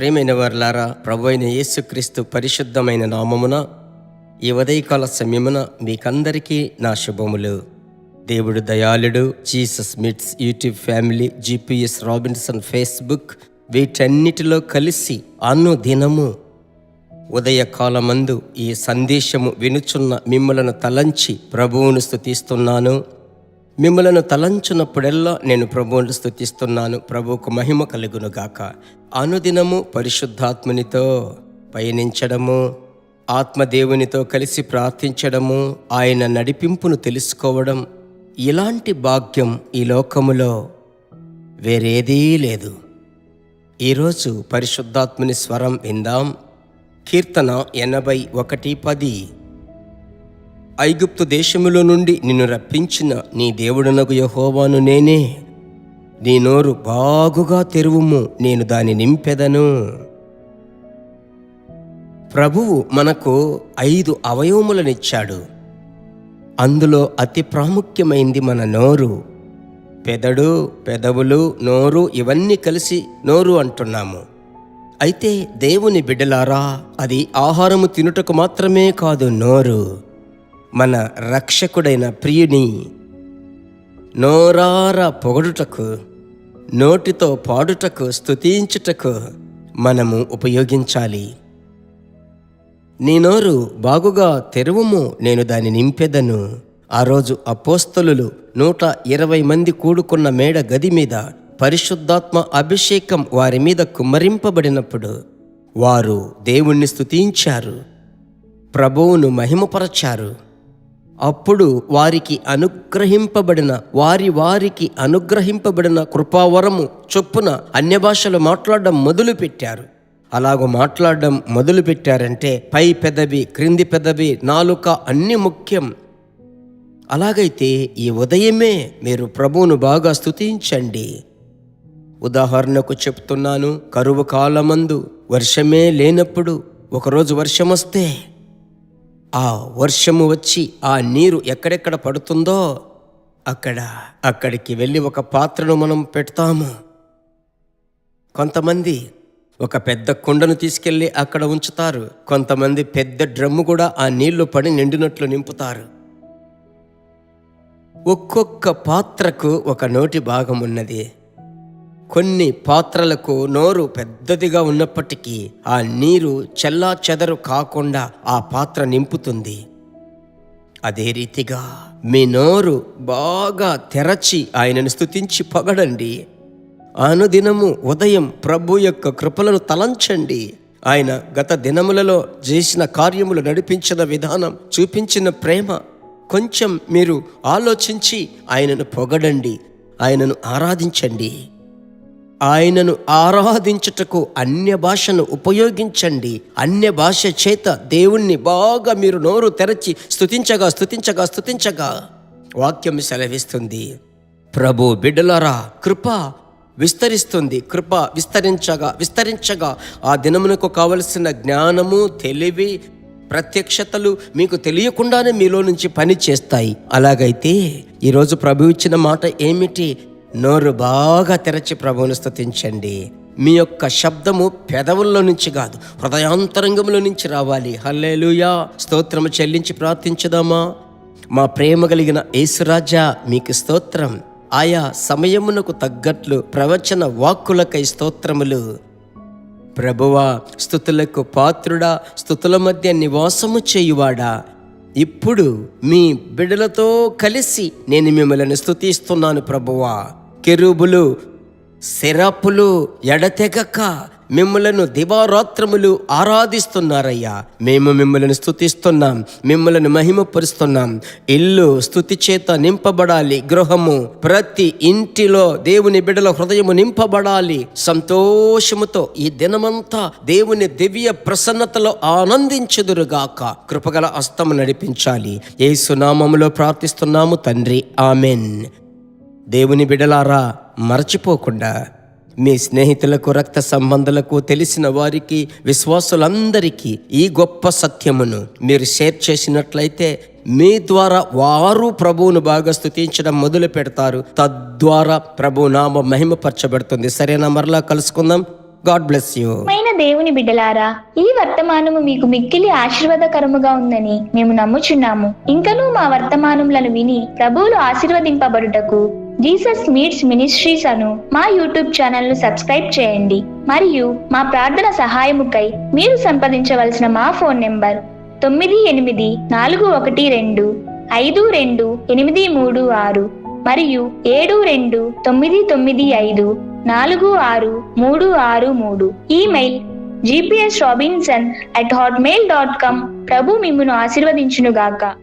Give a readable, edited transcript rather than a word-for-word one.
ప్రియమైన వారలారా, ప్రభు అయిన యేసుక్రీస్తు పరిశుద్ధమైన నామమున ఈ ఉదయకాల సమయమున మీకందరికీ నా శుభములు. దేవుడు దయాళుడు. Jesus meets YouTube family, GPS Robinson Facebook, వీటన్నిటిలో కలిసి అనుదినము ఉదయకాలమందు ఈ సందేశము వినుచున్న మిమ్మలను తలంచి ప్రభువును స్తుతిస్తున్నాను. మిమ్మలను తలంచున్నప్పుడెల్లా నేను ప్రభువును స్తుతిస్తున్నాను. ప్రభువుకు మహిమ కలుగునుగాక. అనుదినము పరిశుద్ధాత్మనితో పయనించడము, ఆత్మదేవునితో కలిసి ప్రార్థించడము, ఆయన నడిపింపును తెలుసుకోవడం, ఇలాంటి భాగ్యం ఈ లోకములో వేరేదీ లేదు. ఈరోజు పరిశుద్ధాత్మని స్వరం విందాం. కీర్తన 81:10. ఐగుప్తు దేశములో నుండి నిన్ను రప్పించిన నీ దేవుడనగు యెహోవాను నేనే. నీ నోరు బాగుగా తెరువుము, నేను దాని నింపెదను. ప్రభువు మనకు 5 అవయవములనిచ్చాడు. అందులో అతి ప్రాముఖ్యమైంది మన నోరు. పెదడు, పెదవులు, నోరు, ఇవన్నీ కలిసి నోరు అంటున్నాము. అయితే దేవుని బిడ్డలారా, అది ఆహారము తినుటకు మాత్రమే కాదు. నోరు మన రక్షకుడైన ప్రియుని నోరారా పొగడుటకు, నోటితో పాడుటకు, స్తుతించుటకు మనము ఉపయోగించాలి. నీ నోరు బాగుగా తెరువుము, నేను దాన్ని నింపెదను. ఆ రోజు అపోస్తలులు 120 మంది కూడుకున్న మేడ గది మీద పరిశుద్ధాత్మ అభిషేకం వారి మీద కుమ్మరింపబడినప్పుడు వారు దేవుణ్ణి స్తుతించారు, ప్రభువును మహిమపరచారు. అప్పుడు వారికి అనుగ్రహింపబడిన కృపావరము చొప్పున అన్య భాషలు మాట్లాడడం మొదలుపెట్టారు. అలాగూ మాట్లాడడం మొదలుపెట్టారంటే పై పెదవి, క్రింది పెదవి, నాలుక అన్నీ ముఖ్యం. అలాగైతే ఈ ఉదయమే మీరు ప్రభువును బాగా స్తుతించండి. ఉదాహరణకు చెప్తున్నాను, కరువు కాలమందు వర్షమే లేనప్పుడు ఒకరోజు వర్షం వస్తే ఆ వర్షము వచ్చి ఆ నీరు ఎక్కడెక్కడ పడుతుందో అక్కడికి వెళ్ళి ఒక పాత్రను మనం పెడతాము. కొంతమంది ఒక పెద్ద కుండను తీసుకెళ్ళి అక్కడ ఉంచుతారు. కొంతమంది పెద్ద డ్రమ్ము కూడా ఆ నీళ్లు పడి నిండినట్లు నింపుతారు. ఒక్కొక్క పాత్రకు ఒక నోటి భాగం ఉన్నది. కొన్ని పాత్రలకు నోరు పెద్దదిగా ఉన్నప్పటికీ ఆ నీరు చెల్లా చెదరు కాకుండా ఆ పాత్ర నింపుతుంది. అదే రీతిగా మీ నోరు బాగా తెరచి ఆయనను స్తుతించి పొగడండి. అనుదినము ఉదయం ప్రభు యొక్క కృపలను తలంచండి. ఆయన గత దినములలో చేసిన కార్యములు, నడిపించిన విధానం, చూపించిన ప్రేమ కొంచెం మీరు ఆలోచించి ఆయనను పొగడండి, ఆయనను ఆరాధించండి. ఆయనను ఆరాధించుటకు అన్య భాషను ఉపయోగించండి. అన్య భాష చేత దేవుణ్ణి బాగా మీరు నోరు తెరచి స్తుతించగా వాక్యం సెలవిస్తుంది, ప్రభు బిడ్డలారా కృప విస్తరిస్తుంది. కృప విస్తరించగా ఆ దినమునకు కావలసిన జ్ఞానము, తెలివి, ప్రత్యక్షతలు మీకు తెలియకుండానే మీలో నుంచి పని చేస్తాయి. అలాగైతే ఈరోజు ప్రభు ఇచ్చిన మాట ఏమిటి? నోరు బాగా తెరచి ప్రభువును స్తుతించండి. మీ యొక్క శబ్దము పెదవుల్లో నుంచి కాదు, హృదయాంతరంగంలో నుంచి రావాలి. హల్లెలూయా, స్తోత్రము చెల్లించి ప్రార్థించుదామా? మా ప్రేమ కలిగిన యేసురాజా, మీకు స్తోత్రం. ఆయా సమయమునకు తగ్గట్లు ప్రవచన వాక్కులకై స్తోత్రములు. ప్రభువా, స్తుతులకు పాత్రుడా, స్తుతుల మధ్య నివాసము చేయువాడా, ఇప్పుడు మీ బిడ్డలతో కలిసి నేను మిమ్మల్ని స్తుతిస్తున్నాను ప్రభువా. కెరూబులు, సెరాపులు ఎడతెగక మిమ్మలను దివారాత్రములు ఆరాధిస్తున్నారయ్యా. మేము మిమ్మల్ని స్తుతిస్తున్నాం, మిమ్మల్ని మహిమపరుస్తున్నాం. ఇల్లు స్తుతి చేత నింపబడాలి. గృహము, ప్రతి ఇంటిలో దేవుని బిడ్డల హృదయము నింపబడాలి. సంతోషముతో ఈ దినమంతా దేవుని దివ్య ప్రసన్నతలో ఆనందించుదురుగాక. కృపగల హస్తము నడిపించాలి. యేసు నామములో ప్రార్థిస్తున్నాము తండ్రి, ఆమెన్. దేవుని బిడ్డలారా, మరచిపోకుండా మీ స్నేహితులకు, రక్త సంబంధులకు, తెలిసిన వారికి, విశ్వాసులందరికీ ఈ గొప్ప సత్యమును మీరు షేర్ చేసినట్లయితే మీ ద్వారా వారు ప్రభువును బాగా స్తుతించడం మొదలు పెడతారు. తద్వారా ప్రభు నామ మహిమపరచబడుతుంది. సరేనా? మరలా కలుసుకుందాం. God bless you. దేవుని బిడ్డలారా, ఈ వర్తమానము మీకు మిక్కిలి ఆశీర్వాదకరముగా ఉందని మేము నమ్ముచున్నాము. ఇంకనూ మా వర్తమానములను విని ప్రభువులు ఆశీర్వదింపబడుటకు జీసస్ మీట్స్ మినిస్ట్రీస్ అను మా యూట్యూబ్ ఛానల్ ను సబ్స్క్రైబ్ చేయండి. మరియు మా ప్రార్థన సహాయముకై మీరు సంప్రదించవలసిన మా ఫోన్ నెంబర్ 9841425236 మరియు 7299546363. Email gpsrobinson@hotmail.com. ప్రభు మిమ్మును ఆశీర్వదించునుగాక.